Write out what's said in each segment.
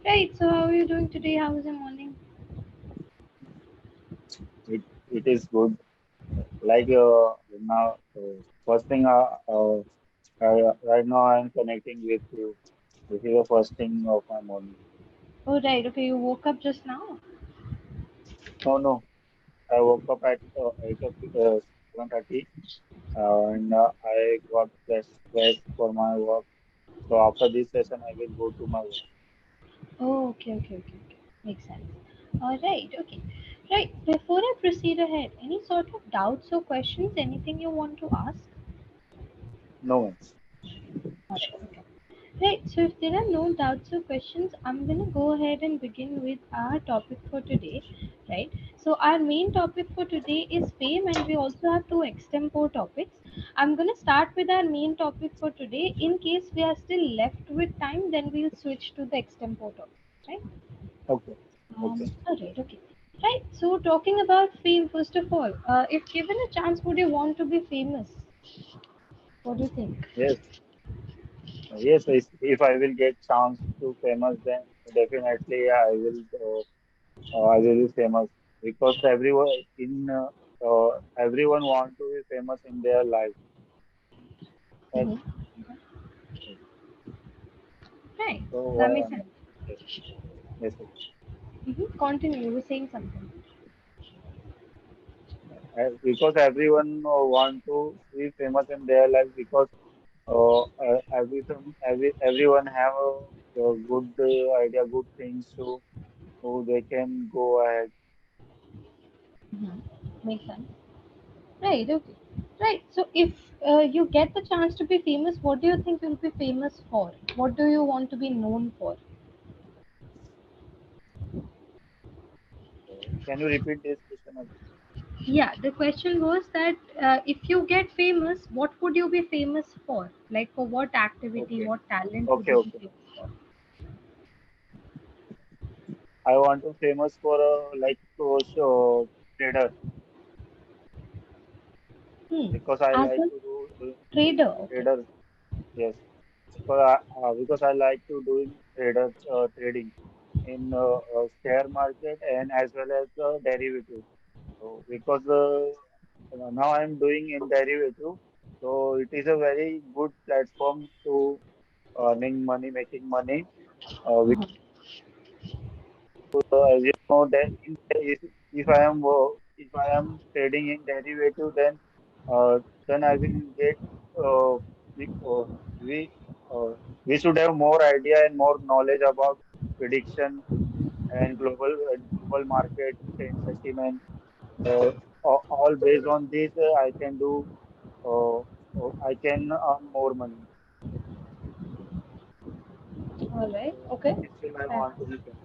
Right, so how are you doing today? How was your morning? It is good. Like now, first thing, right now I'm connecting with you. This is the first thing of my morning. Oh, right, okay, you woke up just now. No, no, I woke up at 7:30, and I got dressed for my work. So after this session, I will go to my work. Oh, okay. Makes sense. All right, okay. Right, before I proceed ahead, any sort of doubts or questions, anything you want to ask? No, All right, okay. Right, so if there are no doubts or questions, I'm going to go ahead and begin with our topic for today, right? So, our main topic for today is fame, and we also have two extempore topics. I'm going to start with our main topic for today. In case we are still left with time, then we'll switch to the extempore topic, right? okay, okay. All right, okay. Right, so talking about fame, first of all, if given a chance, would you want to be famous? What do you think? Yes, yes. If I will get chance to famous, then definitely I will be famous because everyone want to be famous in their life. Right? Mm-hmm. Right, So that makes sense. yes, yes, yes. Continue. You were saying something. Because everyone want to be famous in their life because everyone have a good idea, good things to so they can go ahead. Makes sense. Right. Okay. Right. So, if you get the chance to be famous, what do you think you'll be famous for? What do you want to be known for? Can you repeat this question again? Yeah. The question was that if you get famous, what would you be famous for? Like for what activity, Okay, what talent would okay, you be okay. famous for? I want to famous for trader because I As like a to do trader. Okay. trader. Yes, because I like to doing trading in share market and as well as derivative. So because now I'm doing in derivative, so it is a very good platform to earning money, making money. As you know that if I am trading in derivative, then I will get we we we should have more idea and more knowledge about prediction and global market and sentiment. Uh, all based on this, uh, I can earn more money. All right. So Okay. still I Fair want to enough. be famous.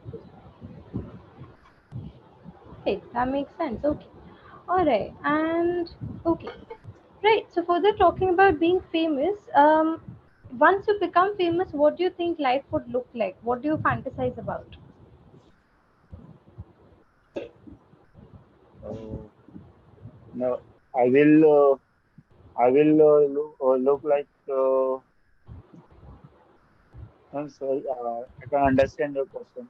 Right. That makes sense. Okay. All right. And okay. Right. So further talking about being famous, once you become famous, what do you think life would look like? What do you fantasize about? So no, I will. look like. I'm sorry. I can understand your question.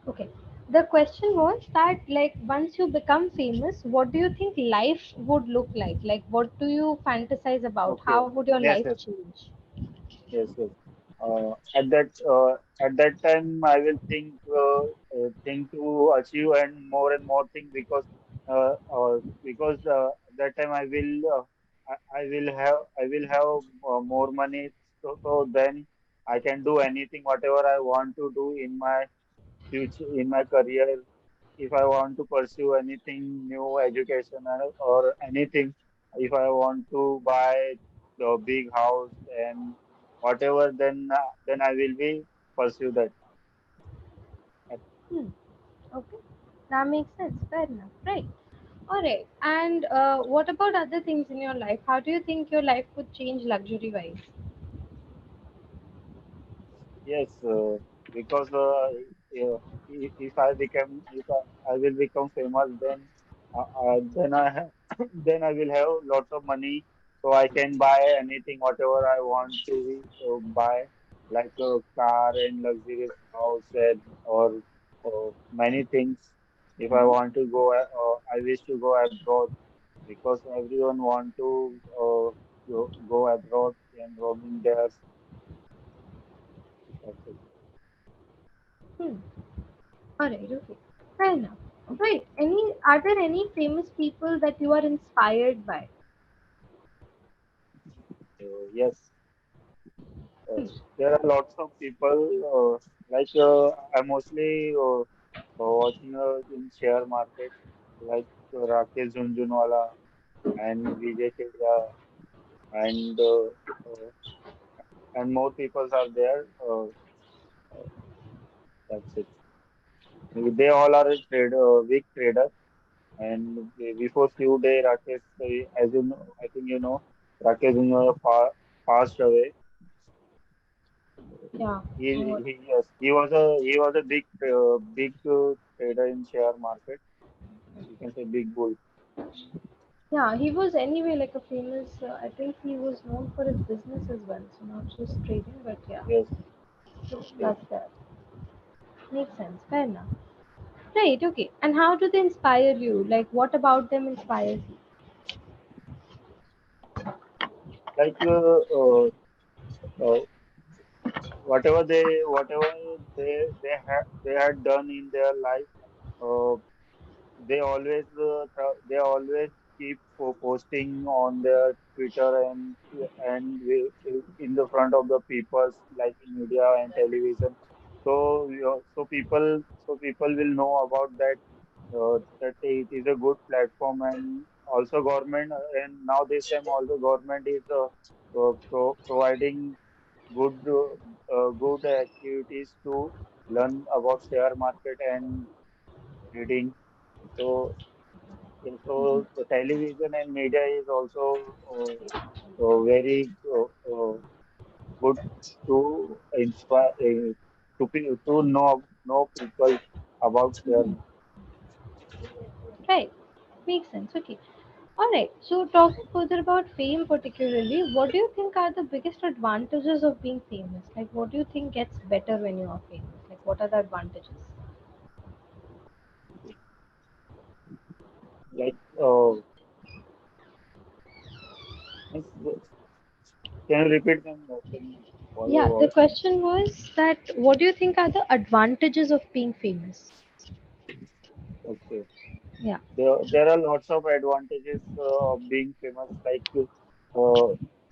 Okay. The question was that like once you become famous, what do you think life would look like? Like what do you fantasize about? Okay. How would your Yes. life Yes. change? Yes. Yes. At that time, I will think to achieve and more thing because at that time I will have more money so then I can do anything whatever I want to do in my future in my career. If I want to pursue anything new education or anything, if I want to buy the big house and whatever, then I will be pursue that. Hmm. Okay. That makes sense. Fair enough. Right. All right. And what about other things in your life? How do you think your life would change luxury wise? Yes, because if I will become famous, then then I will have lots of money, so I can buy anything whatever I want to buy. like a car and luxurious house and or many things. If I Mhm. want to go, I wish to go abroad because everyone want to go abroad and roaming there. That's it. Hmm. All right. Okay. Fair enough. Right. Are there any famous people that you are inspired by? Yes, Hmm. there are lots of people. I mostly watching in share market like Rakesh Jhunjhunwala and Vijay Kedia uh, and more people are there. That's it. They all are a big trader. And before few days, Rakesh, as you know, I think you know, Rakesh Jhunjhunwala passed away. Yeah. Oh, Yes, he was a big trader in share market. You can say big bull. yeah. He was anyway like a famous. I think he was known for his business as well, so not just trading, but yeah. Yes, So yes. that's that. Makes sense. Fair enough. Right. Okay. And how do they inspire you? Like, what about them inspires you? Like uh, whatever they had done in their life. Uh, they always keep posting on their Twitter in the front of the people like in media and television. So so people will know about that that it is a good platform and also government and now this time also government is providing good activities to learn about share market and trading. So so the television and media is also very good to inspire to know people about share market. Right. Makes sense. Okay. All right. So, talking further about fame, particularly, what do you think are the biggest advantages of being famous? Like, what do you think gets better when you are famous? Like, what are the advantages? Like can you repeat them? Can you follow Yeah, your the voice? question was that what do you think are the advantages of being famous? Okay. Yeah. There are lots of advantages of being famous. Like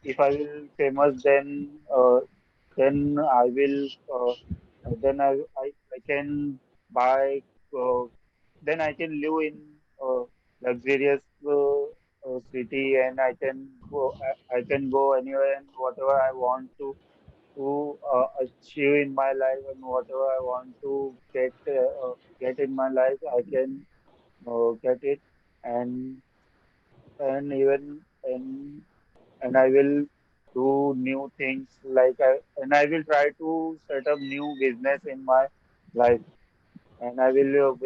if I will famous, then I will I can buy. Uh, then I can live in luxurious city, and I can go anywhere and whatever I want to achieve in my life, and whatever I want to get in my life, I can get it and even and I will do new things and I will try to set up new business in my life and I will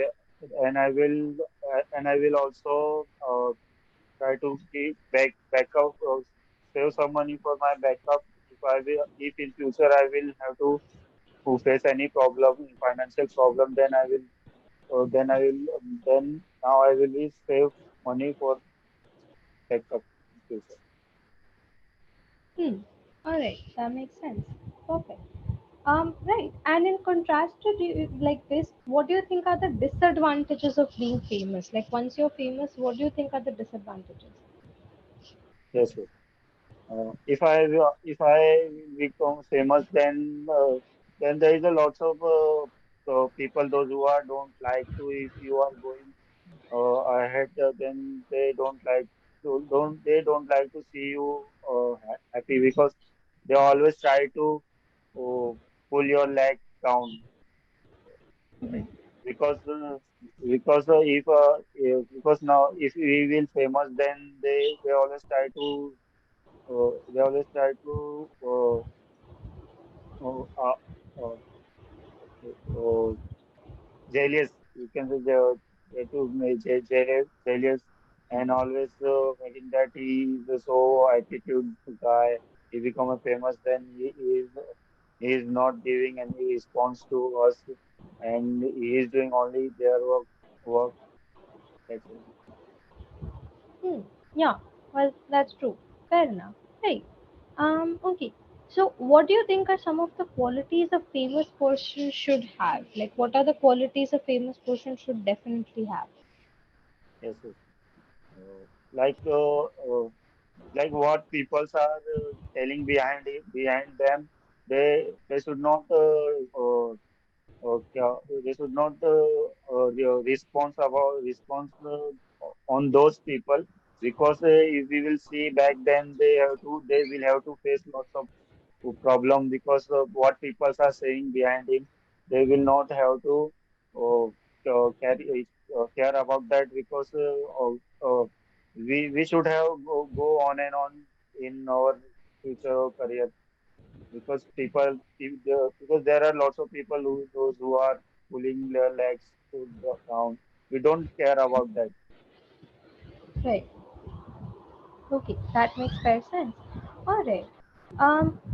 also try to keep backup save some money for my backup if in future I will have to face any problem financial problem then now I will be save money for backup in future. Hmm. All right. That makes sense. Perfect. Right. And in contrast to like this, what do you think are the disadvantages of being famous? Like once you're famous, what do you think are the disadvantages? Yes, yes. If I become famous, then there is a lots of people those who are don't like to if you are going ahead, then they don't like to see you happy because they always try to uh, pull your leg down Mhm. because because now if we will famous then they always try to uh, uh, uh, uh, jealous. You can say they to make jealous and always making that he is a so attitude guy. He become a famous, then he is. he is not giving any response to us, and he is doing only their work. That's it. Hmm. Yeah. Well, that's true. Fair enough. Right. Okay. So, what do you think are some of the qualities a famous person should have? Like, what are the qualities a famous person should definitely have? Yes, yes. Uh, like uh, uh, like what peoples are telling behind them, they should not they should not response on those people, because if we will see back then, they will have to face lots of problem, because of what people are saying behind him. They will not have to care about that, because we should have go on and on in our future career, because because there are lots of people those who are pulling their legs to down. We don't care about that. Right. Okay, that makes fair sense. All right.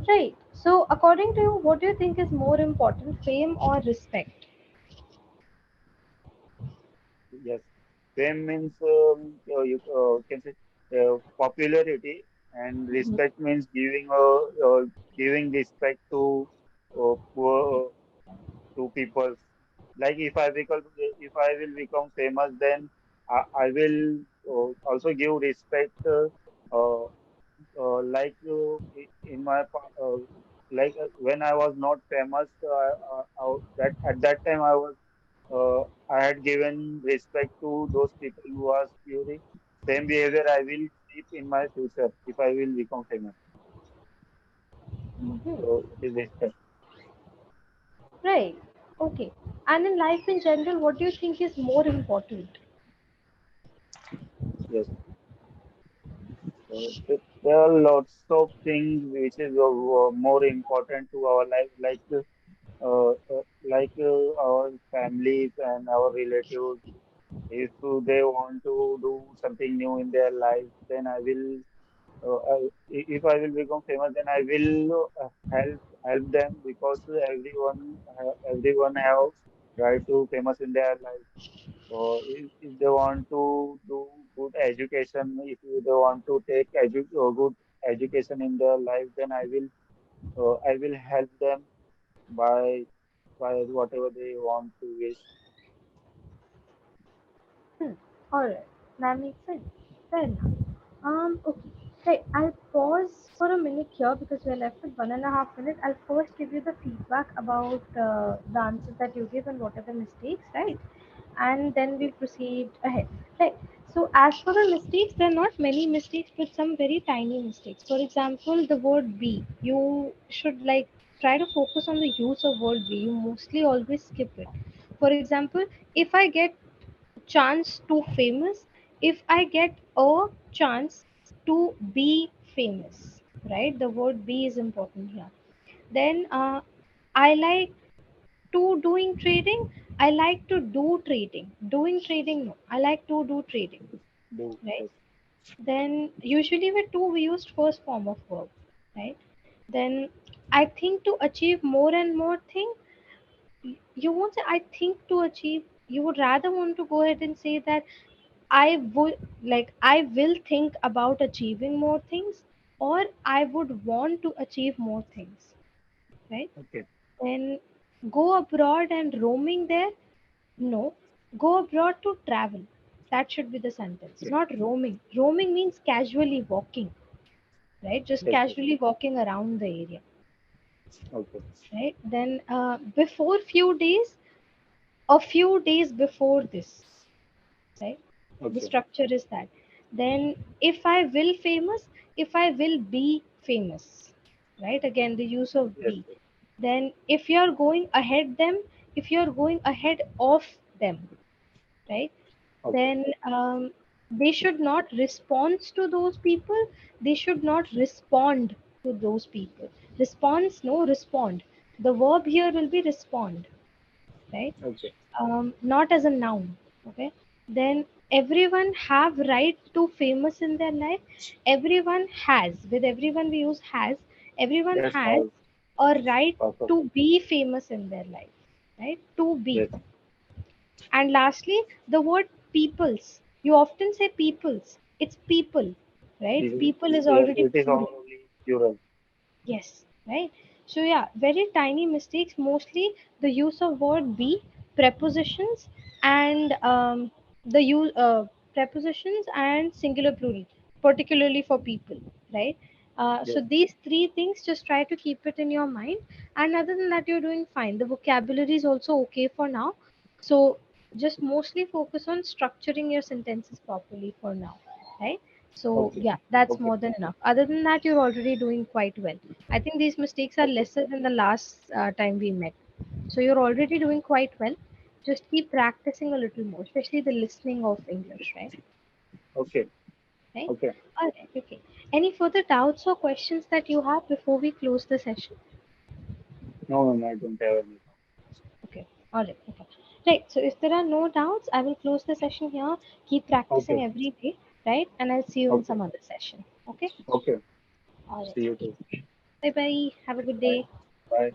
Right. So, according to you, what do you think is more important, fame or respect? Yes, fame means you can say popularity, and Mhm. respect means giving respect poor to people. Like if I will become famous, then I will also give respect. Uh, in my when I was not famous, that at that time I had given respect to those people who are purely. Same behavior I will keep in my future if I will become famous. Mhm. So it is respect. Right. Okay. And in life in general, what do you think is more important? Yes. There are lots of things which is more important to our life, our families and our relatives. If they want to do something new in their life, then if I will become famous, then I will help them, because everyone have right to famous in their life. So if they want to do good education, if they want to take good education in their life, then I will help them by whatever they want to wish. Hmm. All right. That makes sense. Fair enough. Okay. Hey, I'll pause for a minute here because we're left with 1.5 minutes. I'll first give you the feedback about the answers that you give and what are the mistakes, right? And then we'll proceed ahead. Right. So, as for the mistakes, there are not many mistakes, but some very tiny mistakes. For example, the word be. You should like try to focus on the use of word be. You mostly always skip it. For example, if I get chance to famous, if I get a chance to be famous, right? The word be is important here. Then I like to doing trading. I like to do trading. Doing trading, no. I like to do trading, Do right? yes, Then usually with to we used first form of verb, right? Then I think to achieve more and more thing. You won't say I think to achieve. You would rather want to go ahead and say that I will think about achieving more things, or I would want to achieve more things, right? okay, Then go abroad and roaming there. No, go abroad to travel. That should be the sentence, okay, not roaming. Roaming means casually walking, right? Just yes, yes, casually walking around the area, okay, right? Then before a few days before this, right? The okay, structure is that. Then if I will famous, if I will be famous, right? Again, the use of yes, be. yes, Then if you're going ahead them, if you're going ahead of them, right? okay, Then they should not respond to those people. They should not respond to those people. Response, no, respond. The verb here will be respond, right? okay, Not as a noun. Okay. Then everyone have right to famous in their life. Everyone has. With everyone we use has. Everyone yes, has have, a right Perfect. to be famous in their life, right? To be. Yes. And lastly, the word peoples. You often say peoples. It's people, right? People is Yes, already it is plural. only plural. Yes, right. So yeah, very tiny mistakes. Mostly the use of word be, prepositions, and the use prepositions and singular plural, particularly for people, right? So Yes. these three things, just try to keep it in your mind. And other than that, you're doing fine. The vocabulary is also okay for now. So just mostly focus on structuring your sentences properly for now, right? So Okay. yeah, that's Okay. more than enough. Other than that, you're already doing quite well. I think these mistakes are Okay. lesser than the last time we met. So you're already doing quite well. Just keep practicing a little more, especially the listening of English, right? Okay. Right? Okay. All right. Okay. Any further doubts or questions that you have before we close the session? No, no, I don't have any. Okay. All right. Okay. Right. So if there are no doubts, I will close the session here. Keep practicing Okay. every day, right? And I'll see you in Okay. some other session. Okay. Okay. All right. See you Okay. too. Bye bye. Have a good Bye. day. Bye.